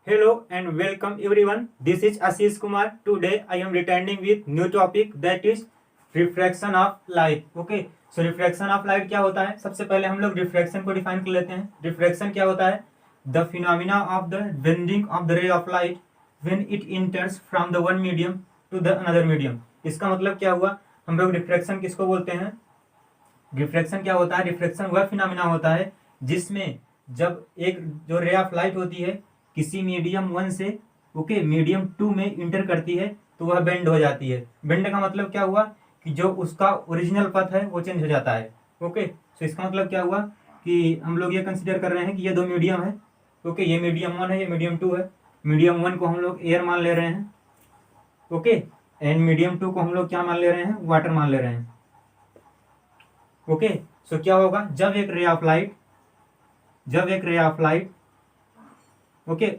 Hello and welcome everyone. This is Ashish Kumar. Today I am returning with new topic that is refraction of light. Okay. So refraction of light क्या होता है? सबसे पहले हम लोग refraction को define कर लेते हैं. रिफ्रैक्शन क्या होता है? The phenomena of the bending of the ray of light when it enters from the one medium to the another medium. इसका मतलब क्या हुआ? हम लोग रिफ्रैक्शन किसको बोलते हैं? रिफ्रैक्शन क्या होता है? रिफ्रैक्शन वह फिनोमिना होता है जिसमें जब एक जो रे ऑफ लाइट होती है किसी मीडियम 1 से मीडियम 2 में इंटर करती है तो वह बेंड हो जाती है. बेंड का मतलब क्या हुआ कि जो उसका ओरिजिनल पथ है वो चेंज हो जाता है. सो इसका मतलब क्या हुआ कि हम लोग ये कंसिडर कर रहे हैं कि ये दो मीडियम है. ये मीडियम 1 है, ये मीडियम 2 है. मीडियम 1 को हम लोग एयर मान ले रहे हैं. एंड मीडियम 2 को हम लोग क्या मान ले रहे हैं? वाटर मान ले रहे हैं. सो क्या होगा जब एक ray of light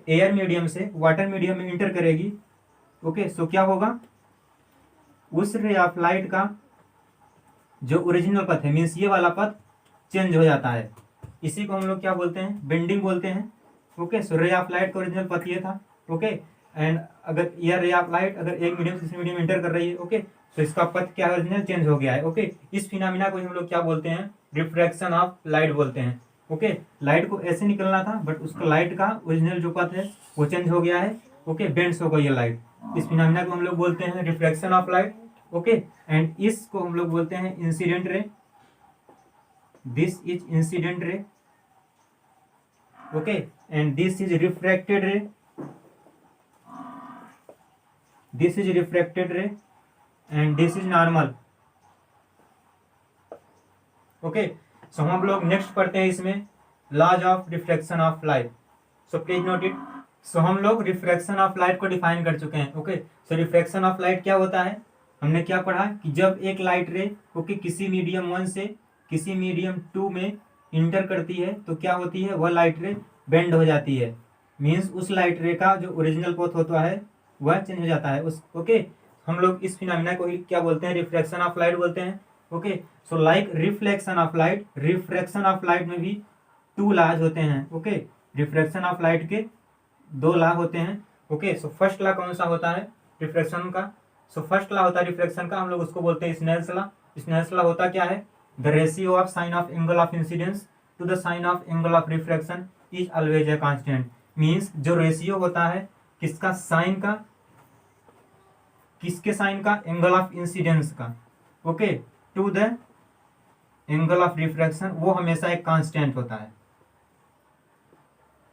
air medium से वाटर मीडियम में इंटर करेगी. सो क्या होगा? उस रे ऑफ लाइट का जो ओरिजिनल पथ है मीन्स ये वाला पथ चेंज हो जाता है. इसी को हम लोग क्या बोलते हैं? बेंडिंग बोलते हैं. सो रे ऑफ लाइट का ओरिजिनल पथ ये था. एंड अगर यह रे ऑफ लाइट अगर एक मीडियम से दूसरे मीडियम इंटर कर रही है तो इसका पथ क्या है? ओरिजिनल चेंज हो गया है. इस फिनोमिना को हम लोग क्या बोलते हैं? रिफ्रैक्शन ऑफ लाइट बोलते हैं. लाइट को ऐसे निकलना था बट उसका लाइट का ओरिजिनल जो पथ है वो चेंज हो गया है. बेंड्स हो गई है लाइट. इस फिनोमिना को हम लोग बोलते हैं रिफ्रैक्शन ऑफ लाइट. एंड इसको हम लोग बोलते हैं incident ray. This is incident ray. And this is refracted ray. This is refracted ray and this is normal. So हम लोग नेक्स्ट पढ़ते हैं इसमें laws of refraction of light. So please note it. So हम लोग refraction of light को define कर चुके हैं. सो रिफ्रैक्शन ऑफ लाइट क्या होता है? हमने क्या पढ़ा कि जब एक लाइट रे किसी मीडियम 1 से किसी मीडियम 2 में इंटर करती है तो क्या होती है? वह लाइट रे बेंड हो जाती है. मीन्स उस लाइट रे का जो ओरिजिनल पथ होता है वह चेंज हो जाता है. हम लोग इस फिनोमिना को ही क्या बोलते हैं? रिफ्रैक्शन ऑफ लाइट बोलते हैं. So like reflection of light, refraction of light में भी 2 लॉज होते हैं. रिफ्रैक्शन ऑफ लाइट के 2 लॉ होते हैं. सो फर्स्ट लॉ कौन सा होता है रिफ्रैक्शन का? सो फर्स्ट लॉ होता है रिफ्रैक्शन का, हम लोग उसको बोलते हैं स्नेल्स लॉ. स्नेल्स लॉ होता क्या है? The ratio of sine of angle of incidence to the sine of angle of refraction is always a constant. Means जो रेशियो होता है किसका? साइन का. किसके साइन का? एंगल ऑफ इंसिडेंस का. To the angle of refraction, वो हमेशा एक कांस्टेंट होता है.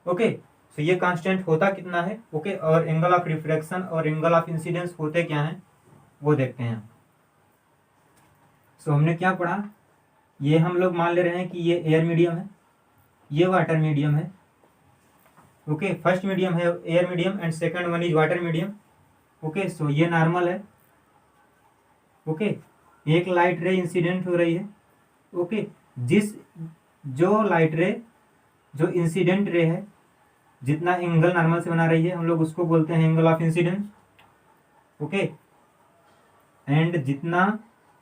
सो ये कांस्टेंट होता कितना है? और एंगल ऑफ रिफ्रैक्शन और एंगल ऑफ इंसिडेंस होते क्या हैं वो देखते हैं. सो हमने क्या पढ़ा? ये हम लोग मान ले रहे हैं कि ये एयर मीडियम है, ये वाटर मीडियम है. फर्स्ट मीडियम है air medium and second one is water medium. So ये नॉर्मल है. एक लाइट रे इंसिडेंट हो रही है. जिस जो लाइट रे जो इंसिडेंट रे है जितना एंगल नॉर्मल से बना रही है हम लोग उसको बोलते हैं एंगल ऑफ इंसिडेंस. एंड जितना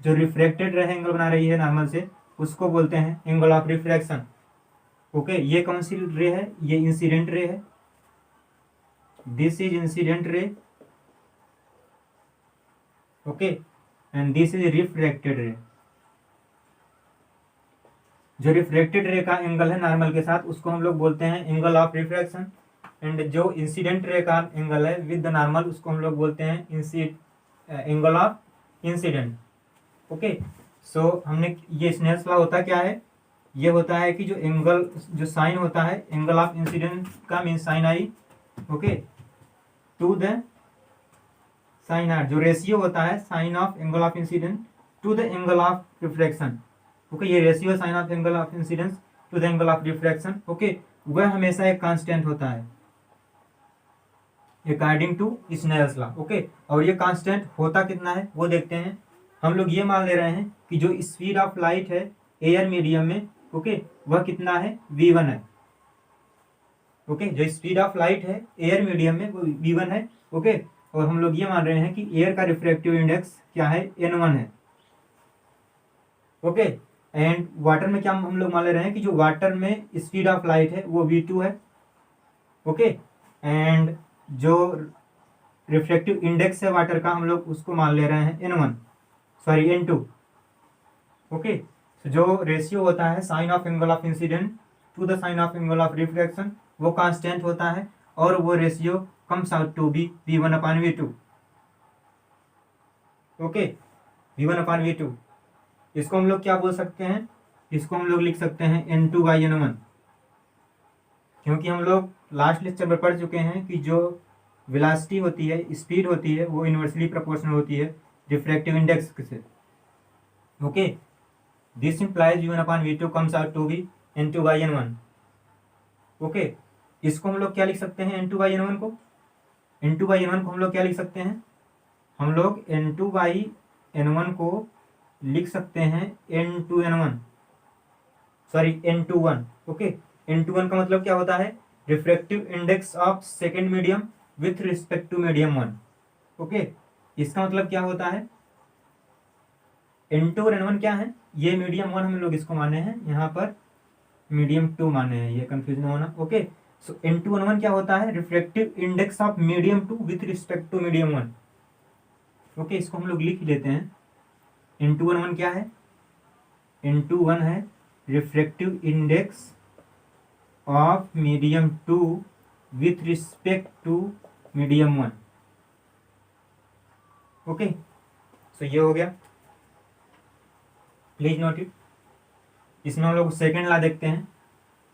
जो रिफ्रैक्टेड रे एंगल बना रही है नॉर्मल से उसको बोलते हैं एंगल ऑफ रिफ्रैक्शन. ये कौन सी रे है? ये इंसिडेंट रे है. This is incident ray. And this is refracted रे. जो रिफ्रैक्टेड रे का एंगल है नॉर्मल के साथ उसको हम लोग बोलते हैं एंगल ऑफ रिफ्रैक्शन. एंड जो इंसिडेंट रे का एंगल है विद द नॉर्मल उसको हम लोग बोलते हैं एंगल ऑफ इंसिडेंट. सो हमने ये स्नेल्स लॉ होता क्या है? ये होता है कि जो एंगल जो साइन होता है एंगल ऑफ इंसिडेंट का mean sine I to the sine R. जो रेशियो होता है sine of angle of incident to the angle of refraction. ये ratio sine of angle of incidence to the angle of refraction वह हमेशा एक constant होता है अकॉर्डिंग टू स्नेल्स लॉ. और ये कांस्टेंट होता कितना है वो देखते हैं. हम लोग ये मान ले रहे हैं कि जो स्पीड ऑफ लाइट है एयर मीडियम में वह कितना है? v1 है. जो स्पीड ऑफ लाइट है एयर मीडियम में वो v1 है. और हम लोग ये मान रहे हैं कि एयर का रिफ्रैक्टिव इंडेक्स क्या है? n1 है. एंड वाटर में क्या हम लोग मान ले रहे हैं कि जो वाटर में स्पीड ऑफ लाइट है वो v2 है. एंड जो रिफ्लेक्टिव इंडेक्स है वाटर का हम लोग उसको मान ले रहे हैं N1, सॉरी N2। ओके, जो रेशियो होता है sine of angle of incident to the sine of angle of reflection वो कांस्टेंट होता है, और वो ratio comes out to be V1/V2। Okay, V1/V2। इसको हम लोग क्या बोल सकते हैं, इसको हम लोग लिख सकते हैं N2/N1, क्योंकि हम लोग लास्ट लेक्चर में पढ़ चुके हैं कि जो वेलोसिटी होती है, स्पीड होती है, वो इन्वर्सली प्रोपोर्शनल होती है रिफ्रैक्टिव इंडेक्स से। Okay, this implies V1/V2 comes out to be N2/N1। Okay, इसको हम लोग क्या लिख सकते हैं, N2/N1 को, N2/N1 को हम लोग क्या लिख सकते हैं, हम लोग N2/N1 को लिख सकते हैं N2N1, sorry N21। Okay, N21 का मतलब क्या होता है, refractive index of second medium with respect to medium 1। Okay, इसका मतलब क्या होता है, N2 और N1 क्या है, ये मीडियम 1 हम लोग इसको माने हैं, यहाँ पर मीडियम 2 माने हैं, ये कंफ्यूजन होना। ओके, सो N2 N1 क्या होता है, reflective index of medium 2 with respect to medium 1। Okay, इसको हम लोग लिख लेते हैं, N2 N1 क्या है, N2 है reflective index of medium 2 with respect to medium 1। Okay, so ये हो गया, प्लीज नोट इट। इसमें हम लोग सेकेंड लॉ देखते हैं।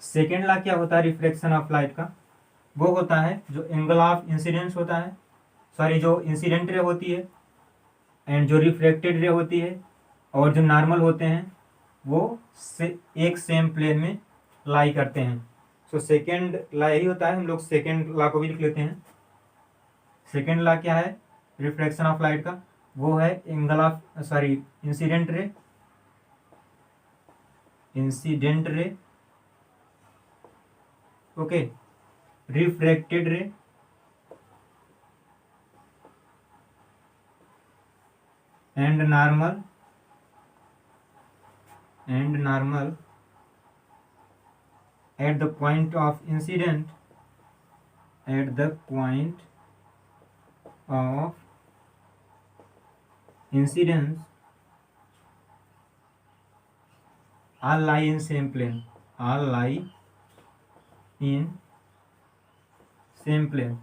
सेकेंड लॉ क्या होता है रिफ्लेक्शन ऑफ लाइट का, वो होता है जो एंगल ऑफ इंसिडेंस होता है, सॉरी जो इंसिडेंट रे होती है एंड जो रिफ्लेक्टेड रे होती है और जो नॉर्मल होते हैं वो एक सेम प्लेन में लाई करते हैं। सो सेकेंड लॉ यही होता है, हम लोग सेकेंड लॉ को भी लिख लेते हैं। सेकेंड लॉ क्या है रिफ्लेक्शन ऑफ लाइट का, वो है angle of sorry incident ray, incident ray, okay, refracted ray and normal at the point of incident, at the point of incidence all lie in same plane, all lie in same plane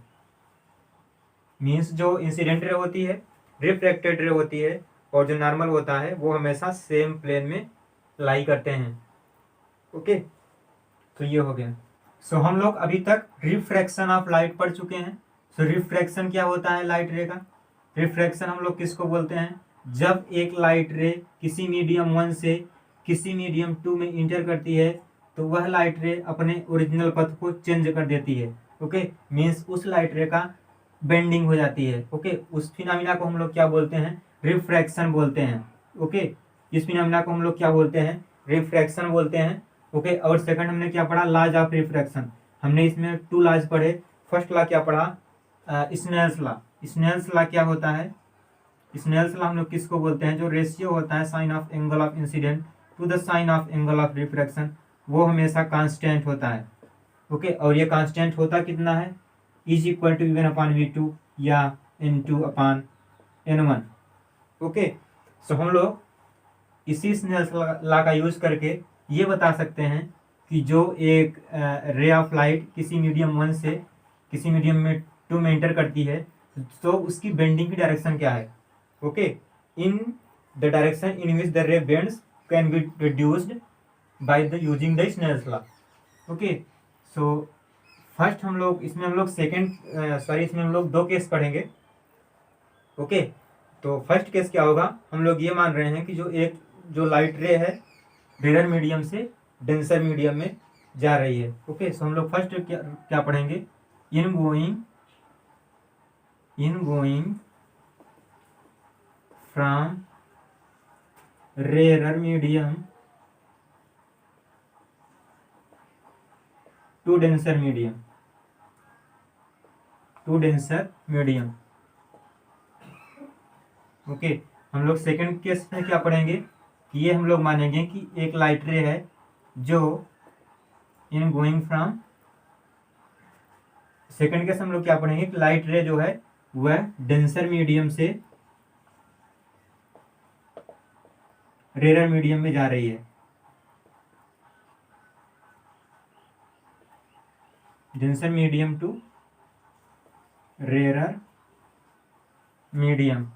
means जो incident ray होती है, refracted रे होती है और जो normal होता है वो हमेशा सेम प्लेन में लाई करते हैं। ओके, तो ये हो गया। सो हम लोग अभी तक रिफ्रैक्शन ऑफ लाइट पढ़ चुके हैं। सो रिफ्रैक्शन क्या होता है लाइट रे का, रिफ्रैक्शन हम लोग किसको बोलते हैं, जब एक लाइट रे किसी मीडियम 1 से किसी मीडियम 2 में इंटर करती है तो वह लाइट रे अपने ओरिजिनल पथ को चेंज कर देती है। ओके, मीन्स उस लाइट रे का बेंडिंग हो जाती है। ओके, उस फिनोमिना को हम लोग क्या बोलते हैं, रिफ्रैक्शन बोलते हैं। ओके, इस फिनोमिना को हम लोग क्या बोलते हैं, रिफ्रैक्शन बोलते हैं। ओके, और सेकंड हमने क्या पढ़ा, लॉज ऑफ रिफ्रैक्शन। हमने इसमें 2 लॉज पढ़े। फर्स्ट लॉ क्या पढ़ा, स्नेल्स लॉ। स्नेल्स लॉ क्या होता है, स्नेल्स लॉ हम लोग किसको बोलते हैं, जो रेशियो होता है sine of angle of incident to the sine of angle of refraction वो हमेशा कांस्टेंट होता है। ओके, और ये कांस्टेंट होता कितना है, इज इक्वल टू V1/V2 या N2/N1। ओके, सो हम लोग इसी स्नेल्स लॉ का यूज करके ये बता सकते हैं कि जो एक रे ऑफ लाइट किसी मीडियम 1 से किसी मीडियम में 2 में एंटर करती है तो उसकी बेंडिंग की डायरेक्शन क्या है। Okay, in the direction in which the ray bends can be reduced by the using the Snell's law. Okay, so first हम लोग इसमें हम लोग इसमें हम लोग 2 केस पढ़ेंगे। ओके, तो फर्स्ट केस क्या होगा, हम लोग ये मान रहे हैं कि जो लाइट रे है रेयर मीडियम से डेंसर मीडियम में जा रही है। ओके, सो हम लोग फर्स्ट क्या पढ़ेंगे, in going from rare medium to denser medium. Okay, हम लोग सेकंड केस में क्या पढ़ेंगे कि ये हम लोग मानेंगे कि एक लाइट रे है जो इन गोइंग फ्रॉम सेकंड केस हम लोग क्या पढ़ेंगे कि लाइट रे जो है वह डेंसर मीडियम से रेयर मीडियम में जा रही है, denser medium to rare medium.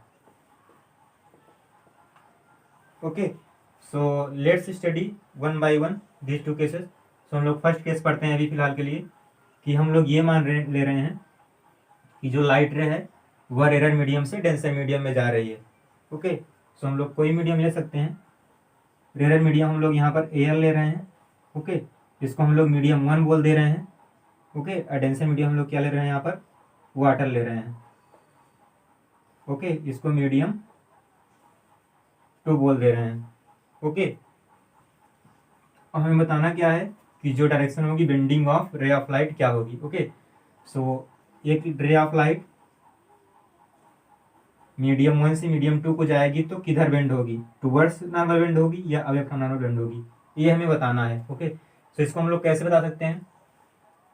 Okay, so let's study one by one these two cases. So हम लोग फर्स्ट केस पढ़ते हैं अभी फिलहाल के लिए कि हम लोग ये ले रहे हैं कि जो लाइट रे है वह रेयर मीडियम से डेंसर मीडियम में जा रही है। ओके, सो हम लोग कोई मीडियम ले सकते हैं। रेयर मीडियम हम लोग यहाँ पर एयर ले रहे हैं। ओके, इसको हम लोग मीडियम 1 बोल दे रहे हैं। ओके, और डेंसर मीडियम हम लोग क्या ले रहे हैं यहाँ पर, वाटर ले रहे हैं। ओके, इसको मीडियम 2 बोल दे रहे हैं। ओके, अब हमें बताना क्या है कि जो डायरेक्शन होगी बेंडिंग ऑफ रे ऑफ लाइट क्या होगी। ओके, सो एक रे ऑफ लाइट मीडियम 1 से मीडियम 2 को जाएगी तो किधर बेंड होगी, टुवर्ड्स नॉर्मल बेंड होगी या अवे फ्रॉम नॉर्मल बेंड होगी, ये हमें बताना है। ओके, सो इसको हम लोग कैसे बता सकते हैं,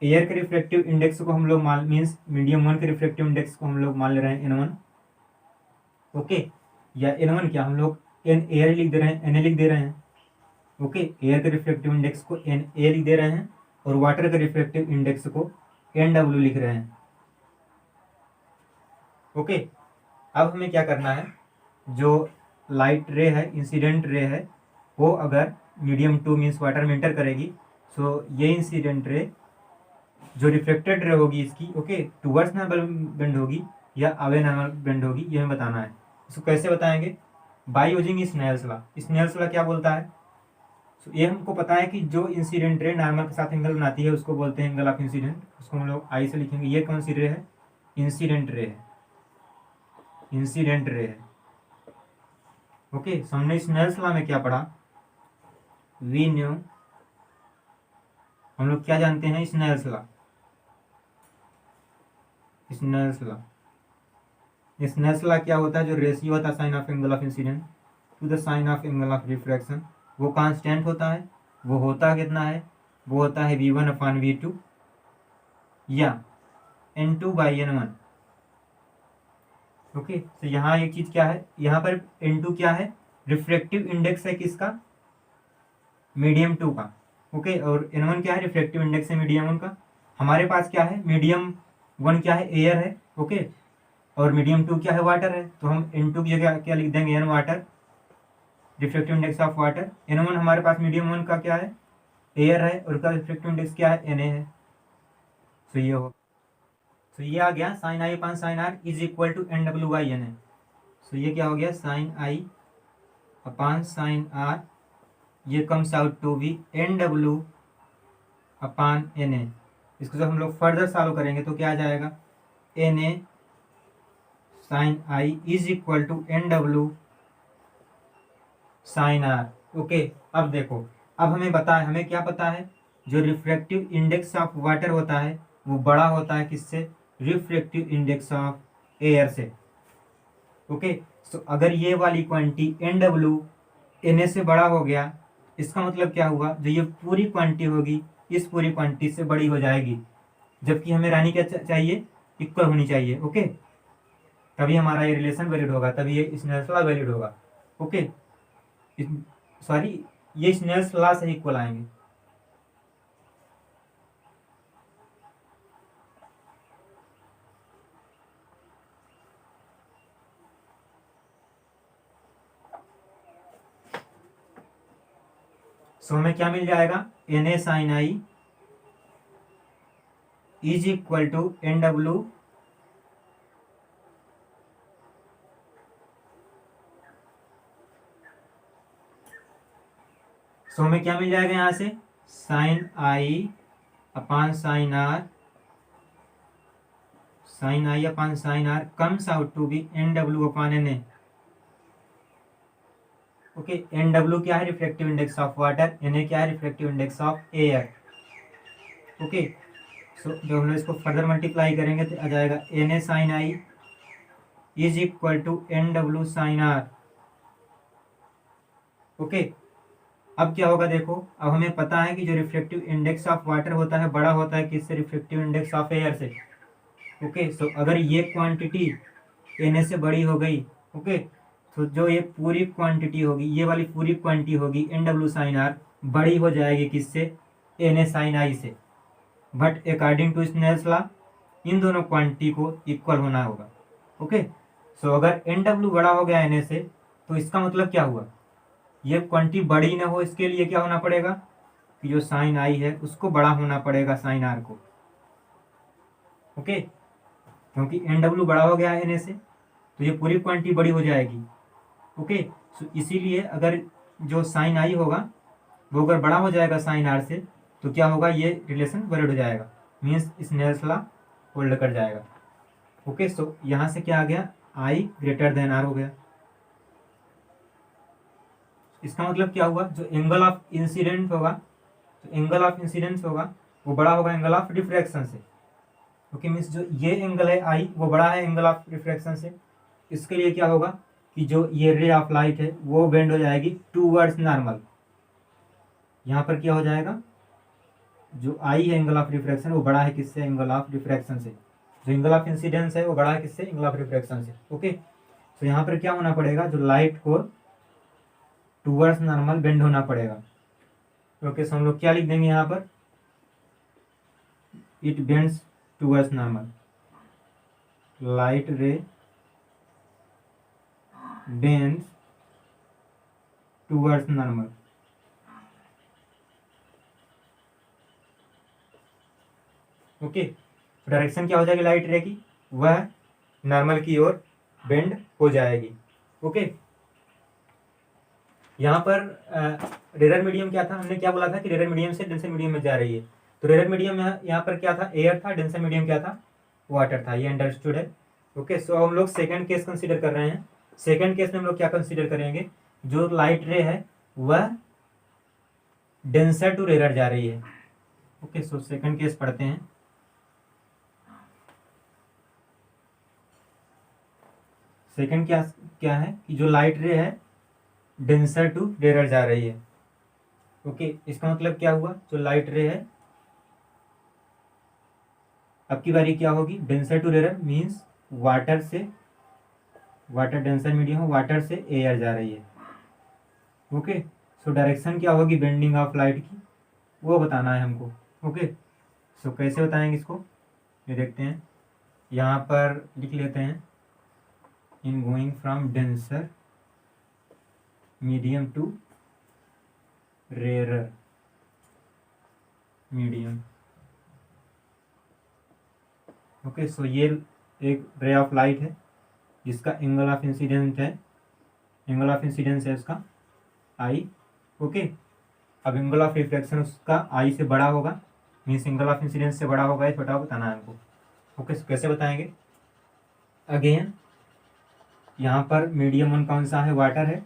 एयर के रिफ्लेक्टिव इंडेक्स को हम लोग मान मीन्स मीडियम 1 के रिफ्लेक्टिव इंडेक्स को हम लोग मान ले रहे हैं N1। ओके, या N1 क्या हम लोग एन एयर लिख दे रहे हैं, Na लिख दे रहे हैं। ओके, एयर के रिफ्लेक्टिव इंडेक्स को Na लिख दे रहे हैं और वाटर के रिफ्लेक्टिव इंडेक्स को Nw लिख रहे हैं। ओके, अब हमें क्या करना है, जो लाइट रे है, इंसिडेंट रे है, वो अगर मीडियम 2 मीन्स वाटर में इंटर करेगी, सो ये इंसिडेंट रे जो रिफ्लेक्टेड रे होगी इसकी, ओके, टुवर्ड्स नॉर्मल बेंड होगी या अवे नॉर्मल बेंड होगी, ये हमें बताना है। इसको कैसे बताएंगे, by using Snell's law. Snell's law क्या बोलता है, सो ये हमको पता है कि जो इंसिडेंट रे नॉर्मल के साथ एंगल बनाती है उसको बोलते हैं एंगल ऑफ इंसिडेंट। उसको हम लोग आई से लिखेंगे। ये कौन सी रे है, इंसिडेंट रे है, इंसिडेंट रे है। ओके, सो हमने स्नेल्स लॉ में क्या पढ़ा, वी न्यू, हम लोग क्या जानते हैं, Snell's law. Snell's law, Snell's law क्या होता है, जो रेशियो होता है sine of angle of incident to the sine of angle of refraction, वो कांस्टेंट होता है। वो होता कितना है, वो होता है V1/V2 या N2/N1। ओके, तो यहाँ एक चीज क्या है, यहाँ पर N2 क्या है, रिफ्लेक्टिव इंडेक्स है किसका, मीडियम 2 का। ओके, और N1 क्या है, रिफ्लेक्टिव इंडेक्स है मीडियम 1 का। हमारे पास क्या है, मीडियम 1 क्या है, एयर है। ओके, और मीडियम 2 क्या है, वाटर है। तो हम N2 की जगह क्या लिख देंगे, N water, reflective index of water. N1 हमारे पास मीडियम 1 का क्या है, एयर है, और उसका रिफ्लेक्टिव इंडेक्स क्या है, Na है। तो ये हो, तो ये आ गया sine I upon sine R is equal to NW/Na। So ये क्या हो गया, sine I upon sine R, ये comes out to be NW upon Na। इसको जब हम लोग फर्दर सॉल्व करेंगे तो क्या आ जाएगा, Na sine I is equal to NW sine R. Okay, अब देखो, अब हमें क्या पता है, जो रिफ्रैक्टिव इंडेक्स ऑफ वाटर होता है वो बड़ा होता है किससे, रिफ्रैक्टिव इंडेक्स ऑफ एयर से। ओके, सो अगर ये वाली क्वांटिटी NW Na से बड़ा हो गया, इसका मतलब क्या हुआ, जो ये पूरी क्वांटिटी होगी इस पूरी क्वांटिटी से बड़ी हो जाएगी, जबकि हमें रानी क्या चाहिए, इक्वल होनी चाहिए। ओके, तभी हमारा ये रिलेशन वैलिड होगा, तभी ये स्नेल्स लॉ वैलिड होगा। ओके, सॉरी, ये स्नेल्स लॉ से इक्वल आएंगे। सो हमें क्या मिल जाएगा, Na sine I is equal to NW so हमें क्या मिल जाएगा यहाँ से, sine I upon sine R, sine I upon sine R comes out to be NW upon Na। Okay, NW क्या है, reflective index of water, Na क्या है, reflective index of air. Okay, so जब हम लोग इसको फर्दर मल्टीप्लाई करेंगे तो आ जाएगा Na sine I is equal to NW sine R. Okay, अब क्या होगा, देखो, अब हमें पता है कि जो रिफ्लेक्टिव इंडेक्स ऑफ वाटर होता है बड़ा होता है किससे, रिफ्लेक्टिव इंडेक्स ऑफ एयर से। ओके, सो अगर ये क्वांटिटी Na से बड़ी हो गई, ओके, तो जो ये पूरी क्वांटिटी होगी, ये वाली पूरी क्वांटिटी होगी NW साइन आर बड़ी हो जाएगी किससे? Na साइन आई से। But according to Snell's law इन दोनों क्वांटिटी को इक्वल होना होगा। ओके, सो अगर NW बड़ा हो गया Na से, तो इसका मतलब क्या हुआ? ये क्वांटिटी बड़ी ना हो, इसके लिए क्या होना पड़ेगा कि जो साइन आई है उसको बड़ा होना पड़ेगा साइन आर को। ओके, क्योंकि NW बड़ा हो गया है Na से, तो ये पूरी क्वांटिटी बड़ी हो जाएगी। ओके, सो इसीलिए अगर जो साइन आई होगा वो अगर बड़ा हो जाएगा साइन आर से, तो क्या होगा? ये रिलेशन वैलिड हो जाएगा, मीन्स स्नेल्स लॉ होल्ड कर जाएगा। ओके, सो यहाँ से क्या आ गया? आई ग्रेटर देन आर हो गया। इसका मतलब क्या हुआ? जो एंगल ऑफ इंसिडेंट होगा, जो एंगल ऑफ इंसिडेंस होगा वो बड़ा होगा एंगल ऑफ रिफ्रैक्शन से। ओके, मीन्स जो ये एंगल है आई वो बड़ा है एंगल ऑफ रिफ्रैक्शन से। इसके लिए क्या होगा कि जो ये रे ऑफ लाइट है वो बेंड हो जाएगी टूवर्ड्स नॉर्मल। यहाँ पर क्या हो जाएगा? जो आई है एंगल ऑफ रिफ्रैक्शन वो बड़ा है किससे? एंगल ऑफ रिफ्रैक्शन से। जो एंगल ऑफ इंसिडेंस है वो बड़ा है किससे? एंगल ऑफ रिफ्रैक्शन से। ओके, तो यहाँ पर क्या होना पड़ेगा? जो लाइट को टूवर्ड्स नॉर्मल बेंड होना पड़ेगा। ओके, सो हम लोग क्या लिख देंगे यहाँ पर? It bends towards normal. Light ray bends towards normal. Okay, direction क्या हो जाएगी लाइट रे की? वह नॉर्मल की ओर बेंड हो जाएगी। ओके, यहाँ पर रेयर मीडियम क्या था? हमने क्या बोला था कि रेयर मीडियम से डेंसर मीडियम में जा रही है। तो रेयर मीडियम यहाँ पर क्या था? एयर था। डेंसर मीडियम क्या था? वाटर था। ये अंडरस्टूड है। ओके, सो हम लोग सेकंड केस कंसीडर कर रहे हैं। सेकंड केस में हम लोग क्या कंसीडर करेंगे? जो लाइट रे है वह डेंसर टू रेयर जा रही है। ओके, सो सेकंड केस पढ़ते हैं। सेकंड क्या क्या है कि जो लाइट रे है डेंसर टू रेयर जा रही है। ओके, इसका मतलब क्या हुआ? जो लाइट रे है अब की बारी क्या होगी? Denser to rare means water से, वाटर डेंसर मीडियम हो, वाटर से एयर जा रही है। ओके, सो डायरेक्शन क्या होगी बेंडिंग ऑफ लाइट की वो बताना है हमको। ओके, सो कैसे बताएंगे इसको ये देखते हैं। यहाँ पर लिख लेते हैं in going from denser medium to rare medium. Okay, so ये एक रे ऑफ लाइट है जिसका एंगल ऑफ इंसिडेंस है, एंगल ऑफ इंसिडेंस है उसका आई। ओके, अब एंगल ऑफ रिफ्लेक्शन उसका आई से बड़ा होगा, मीन्स एंगल ऑफ इंसिडेंस से बड़ा होगा या छोटा बताना है हमको। ओके, सो कैसे बताएंगे? अगेन यहाँ पर मीडियम 1 कौन सा है? वाटर है।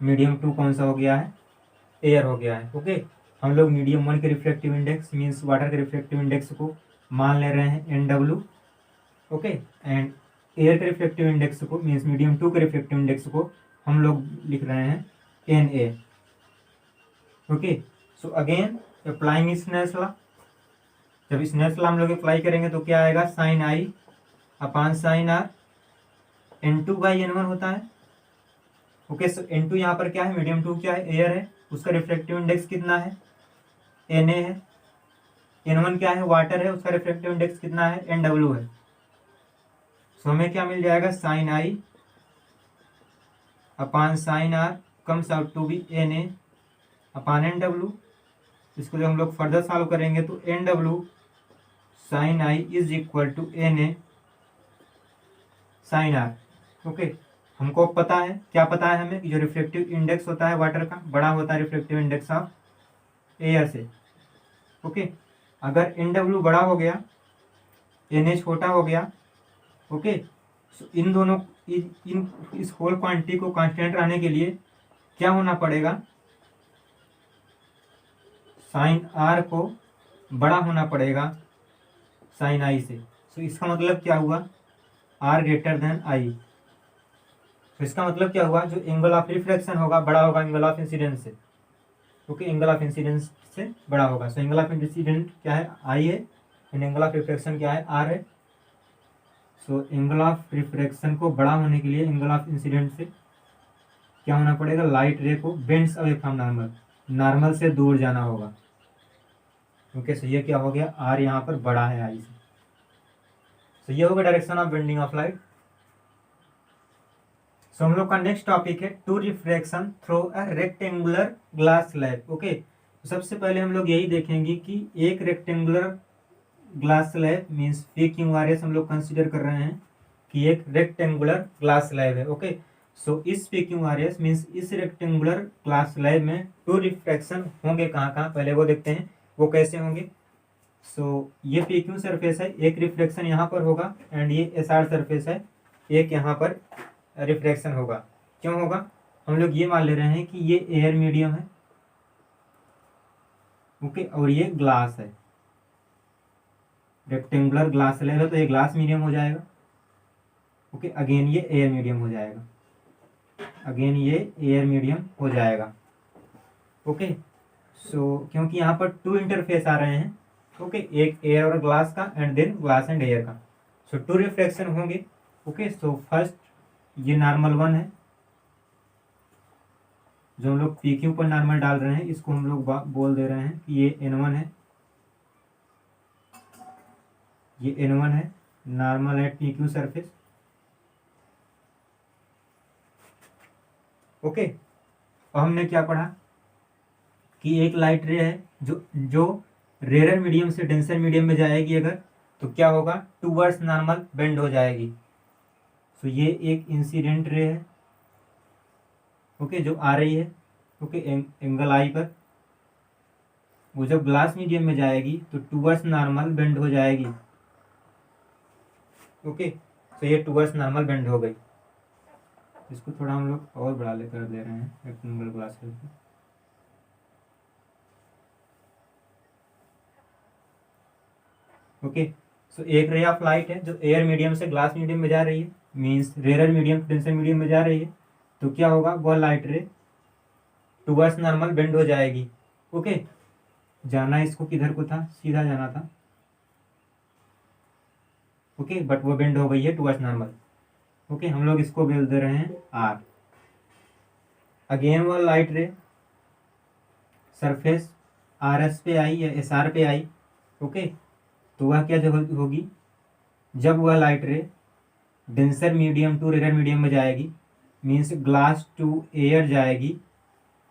मीडियम 2 कौन सा हो गया है? एयर हो गया है। ओके, हम लोग मीडियम 1 के रिफ्लेक्टिव इंडेक्स मीन्स वाटर के रिफ्लेक्टिव इंडेक्स को मान ले रहे हैं NW। ओके, एंड एयर के रिफ्लेक्टिव इंडेक्स को मीन्स मीडियम 2 के रिफ्लेक्टिव इंडेक्स को हम लोग लिख रहे हैं NA। Okay, so again applying Snell's law. जब स्नेल्स लॉ हम लोग अप्लाई करेंगे तो क्या आएगा? Sine I upon sine R N2/N1 होता है। ओके, सो N2 यहाँ पर क्या है? मीडियम 2 क्या है? एयर है। उसका रिफ्लेक्टिव इंडेक्स कितना है? Na है। N1 क्या है? वाटर है। उसका रिफ्लेक्टिव इंडेक्स कितना है? NW है। सो हमें क्या मिल जाएगा? Sine I upon sine R comes out to be Na upon NW। इसको जब हम लोग फर्दर सॉल्व करेंगे तो NW sine I is equal to Na sine R. Okay, हमको पता है, क्या पता है हमें कि जो रिफ्लेक्टिव इंडेक्स होता है वाटर का बड़ा होता है रिफ्लेक्टिव इंडेक्स ऑफ एयर से। ओके, अगर NW बड़ा हो गया, Na छोटा हो गया, ओके, सो इन दोनों इस होल क्वांटिटी को कांस्टेंट रहने के लिए क्या होना पड़ेगा? साइन आर को बड़ा होना पड़ेगा साइन आई से। सो इसका मतलब क्या हुआ? R greater than I. तो इसका मतलब क्या हुआ? जो एंगल ऑफ रिफ्लेक्शन होगा बड़ा होगा एंगल ऑफ इंसिडेंस से। ओके, एंगल ऑफ इंसिडेंस से बड़ा होगा। सो एंगल ऑफ इंसिडेंट क्या है? आई है, एंड एंगल ऑफ रिफ्लेक्शन क्या है? आर है। सो एंगल ऑफ रिफ्रैक्शन को बड़ा होने के लिए एंगल ऑफ इंसिडेंट से क्या होना पड़ेगा, लाइट रे को bends away from normal, normal से दूर जाना होगा। ओके, सो ये क्या हो गया, आर यहाँ पर बड़ा है आई से। सो ये होगा direction of bending of light. So हम लोग का नेक्स्ट टॉपिक है two refraction through a rectangular glass slab. Okay, सबसे पहले हम लोग यही देखेंगे कि एक rectangular glass slab means P Q R S हम लोग कंसिडर कर रहे हैं कि एक रेक्टेंगुलर ग्लास स्लैब है। ओके, सो इस P Q R S means इस रेक्टेंगुलर ग्लास स्लैब में टू रिफ्रैक्शन होंगे कहाँ कहाँ, पहले वो देखते हैं वो कैसे होंगे। सो ये पी क्यू सरफेस है, एक रिफ्लेक्शन यहाँ पर होगा एंड ये एस आर सरफेस है, एक यहाँ पर रिफ्लेक्शन होगा। क्यों होगा, हम लोग ये मान ले रहे हैं कि ये एयर मीडियम है। ओके, और ये ग्लास है, रेक्टेंगुलर ग्लास स्लैब है तो ये ग्लास मीडियम हो जाएगा। ओके, अगेन ये एयर मीडियम हो जाएगा, अगेन ये एयर मीडियम हो जाएगा। ओके, सो क्योंकि यहाँ पर टू इंटरफेस आ रहे हैं, ओके, एक एयर और ग्लास का and then glass and air का, सो टू रिफ्लेक्शन होंगे। ओके, सो फर्स्ट ये नॉर्मल वन है जो हम लोग पी क्यू पर नॉर्मल डाल रहे हैं, इसको हम लोग बोल दे रहे हैं कि ये N1 है, ये N1 है, normal at P Q surface. Okay, और हमने क्या पढ़ा कि एक लाइट रे है जो रेयर मीडियम से डेंसर मीडियम में जाएगी अगर, तो क्या होगा, टूवर्ड्स नॉर्मल बेंड हो जाएगी। सो ये एक इंसिडेंट रे है, ओके, जो आ रही है, ओके, एंगल आई पर, वो जब ग्लास मीडियम में जाएगी तो टूवर्ड्स नॉर्मल बेंड हो जाएगी। ओके, तो ये टूवर्ड्स नॉर्मल बेंड हो गई। इसको थोड़ा हम लोग और बड़ा लेकर दे रहे हैं रेक्टेंगुलर ग्लास पे। ओके, सो एक रे ऑफ लाइट है जो एयर मीडियम से ग्लास मीडियम में जा रही है, means rare medium to denser medium में जा रही है, तो क्या होगा, वह लाइट रे टुवर्ड्स नॉर्मल बेंड हो जाएगी। ओके, जाना इसको किधर को था, सीधा जाना था। ओके, बट वो बेंड हो गई है टुवर्ड्स नॉर्मल। ओके, हम लोग इसको बोल दे रहे हैं आर। अगेन वो लाइट रे सरफेस आर एस पे आई या एस आर पे आई। ओके, तो वह क्या होगी, जब वह light ray denser medium to rare medium में जाएगी, मीन्स ग्लास टू एयर जाएगी।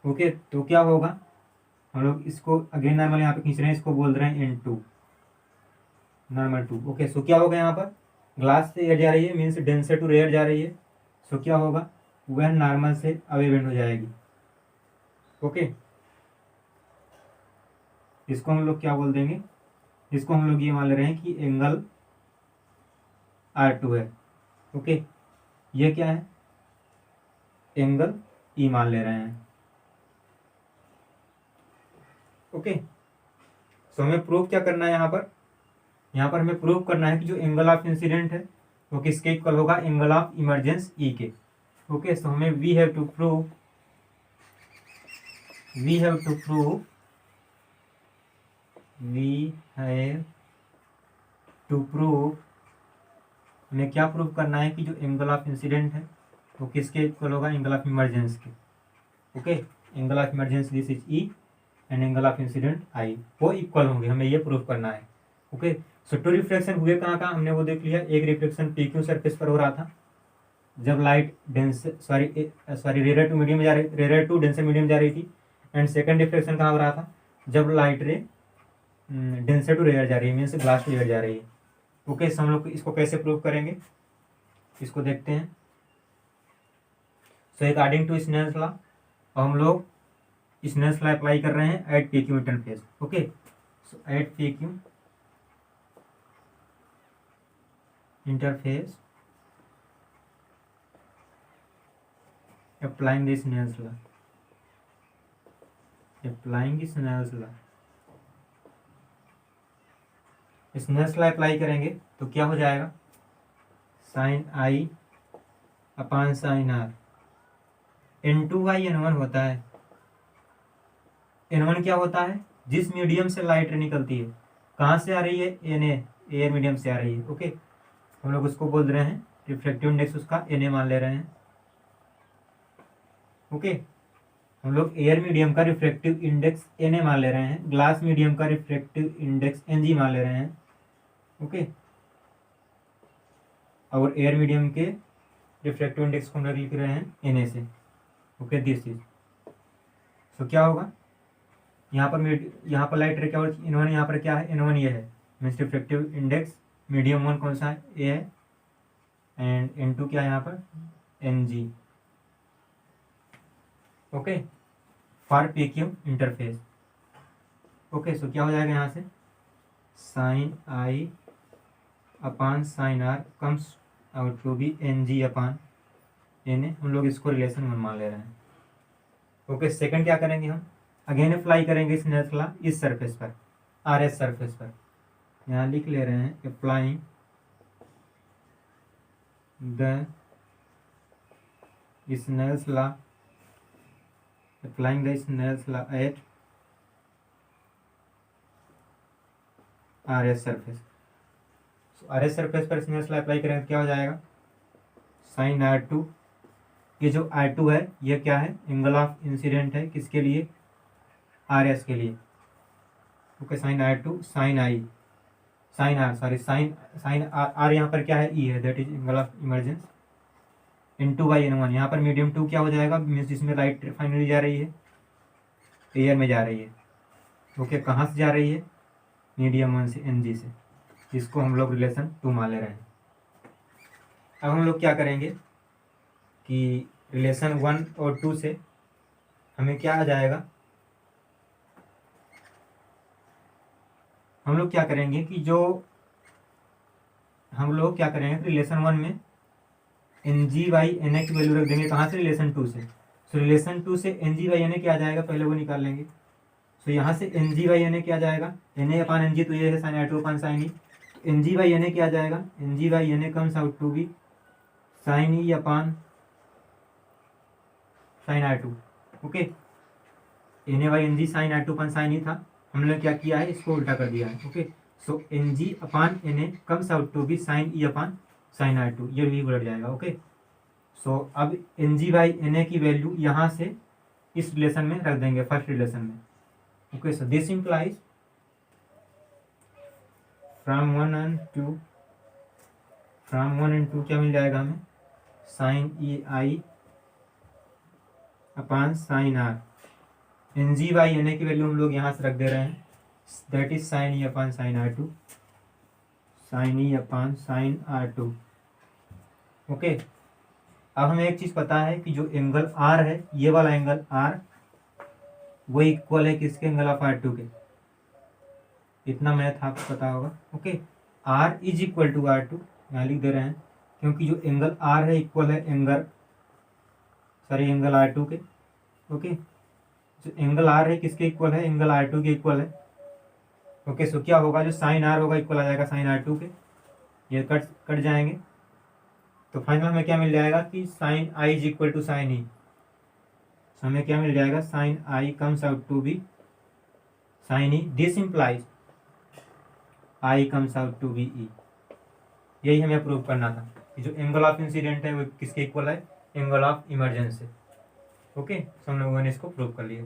ओके, तो क्या होगा, हम लोग इसको अगेन नॉर्मल यहाँ पे खींच रहे हैं, इसको बोल रहे हैं N2, नॉर्मल 2। ओके, सो क्या होगा, यहाँ पर ग्लास से एयर जा रही है, मीन्स डेंसर टू रेयर जा रही है, सो क्या होगा, वह नॉर्मल से अवे बेंड हो जाएगी। ओके, इसको हम लोग क्या बोल देंगे, इसको हम लोग ये मान ले रहे हैं कि एंगल R2 है। ओके, ये क्या है, एंगल E मान ले रहे हैं। ओके, सो हमें प्रूव क्या करना है, यहाँ पर हमें प्रूव करना है कि जो एंगल ऑफ इंसिडेंट है वो किसके इक्वल होगा, एंगल ऑफ इमरजेंस E के। ओके, सो हमें वी हैव टू प्रूव हमें क्या प्रूव करना है कि जो एंगल ऑफ इंसिडेंट है वो किसके इक्वल होगा, एंगल ऑफ इमरजेंस के। Okay, angle of emergence this is E and angle of incident I, वो इक्वल होंगे, हमें ये प्रूव करना है। ओके, सो टू रिफ्लेक्शन हुए कहाँ कहाँ, हमने वो देख लिया। एक रिफ्लेक्शन पी क्यू सरफेस पर हो रहा था जब लाइट रेयर टू मीडियम जा रही, रेयर टू डेंसर मीडियम जा रही थी, एंड सेकंड रिफ्लेक्शन कहाँ हो रहा था, जब light ray denser to rare जा रही है, मीन्स ग्लास टू एयर जा रही है। ओके, सो हम लोग इसको कैसे प्रूव करेंगे, इसको देखते हैं। So according to Snell's law, हम लोग स्नेल्स लॉ अप्लाई कर रहे हैं at P Q interface. Okay, so at P Q interface applying the Snell's law, Snell's law apply करेंगे तो क्या हो जाएगा, sine I upon sine R, N2/N1 होता है। N1 क्या होता है, जिस मीडियम से लाइट निकलती है, कहाँ से आ रही है, Na एयर मीडियम से आ रही है। ओके, हम लोग उसको बोल रहे हैं रिफ्रैक्टिव इंडेक्स, उसका Na मान ले रहे हैं। ओके, हम लोग एयर मीडियम का रिफ्रैक्टिव इंडेक्स Na मान ले रहे हैं, ग्लास मीडियम का रिफ्रैक्टिव इंडेक्स Ng मान ले रहे हैं। ओके, और एयर मीडियम के रिफ्रैक्टिव इंडेक्स को हम लोग लिख रहे हैं Na से। ओके, दिस इज, सो क्या होगा, यहाँ पर लाइट रे क्या हो, N1 यहाँ पर क्या है, N1 ये है, means refractive index medium one कौन सा है, ए है, एंड N2 क्या है यहाँ पर, Ng। Okay, for PQ interface. Okay, so क्या हो जाएगा यहाँ से, sine I upon sine R comes out to be Ng upon Na। हम लोग इसको रिलेशन वन मान ले रहे हैं। ओके, सेकंड क्या करेंगे, हम अगेन अप्लाई करेंगे स्नेल्स लॉ इस सरफेस पर, RS सरफेस पर। यहाँ लिख ले रहे हैं applying the Snell's law, applying the Snell's law at RS surface. RS surface पर स्नेल्स लॉ अप्लाई करेंगे क्या हो जाएगा, साइन R2, ये जो R2 है ये क्या है, एंगल ऑफ इंसिडेंट है, किसके लिए, RS के लिए। Okay, sine R2 sine I sine R sorry sine R यहाँ पर क्या है, ई है, that is angle of emergence, N2/N1। यहाँ पर मीडियम 2 क्या हो जाएगा, मीन्स जिसमें लाइट फाइनली जा रही है, एयर में जा रही है। ओके, कहाँ से जा रही है, मीडियम 1 से Ng से, इसको हम लोग रिलेशन 2 मान ले रहे हैं। अब हम लोग क्या करेंगे कि रिलेशन 1 और 2 से हमें क्या आ जाएगा, हम लोग क्या करेंगे कि जो हम लोग क्या करेंगे रिलेशन 1 में Ng/Na की वैल्यू रख देंगे, कहाँ से, रिलेशन 2 से। सो रिलेशन 2 से Ng/Na क्या आ जाएगा, पहले वो निकाल लेंगे। सो यहाँ से Ng/Na क्या आ जाएगा, Na अपान Ng, तो ये है साइन R2 अपान साइन ई, Ng/Na क्या आ जाएगा, Ng/Na comes out to be sine E upon sine R2। Okay, Na/Ng sine R2 upon sine E था, हमने क्या किया है, इसको उल्टा कर दिया है। Okay, so Ng upon Na comes out to be sine E upon sine R2, ये भी उलट जाएगा। ओके, सो अब Ng/Na की वैल्यू यहाँ से इस रिलेशन में रख देंगे, फर्स्ट रिलेशन में। Okay, so this implies from 1 and 2 क्या मिल जाएगा हमें, sine E I upon sine R. Ng/Na की वैल्यू हम लोग यहाँ से रख दे रहे हैं, that is sine E upon sine R2, sine E upon sine R2। Okay, अब हमें एक चीज पता है कि जो एंगल R है, ये वाला एंगल R, वो इक्वल है किसके, एंगल ऑफ R2 के। इतना मैथ आपको पता होगा। Okay, R is equal to R2 यहाँ लिख दे रहे हैं, क्योंकि जो एंगल R है इक्वल है एंगल R2 के। ओके, जो एंगल R है किसके इक्वल है, एंगल R2 के इक्वल है। ओके, सो क्या होगा, जो साइन R होगा इक्वल आ जाएगा साइन R2 के, ये कट जाएंगे, तो फाइनल हमें क्या मिल जाएगा कि sine I is equal to sine E. हमें क्या मिल जाएगा, sine I comes out to be sine E, this implies I comes out to be E. यही हमें प्रूव करना था कि जो एंगल ऑफ इंसिडेंट है वो किसके इक्वल है, एंगल ऑफ इमर्जेंस से। ओके, सो हम लोगों ने इसको प्रूव कर लिया।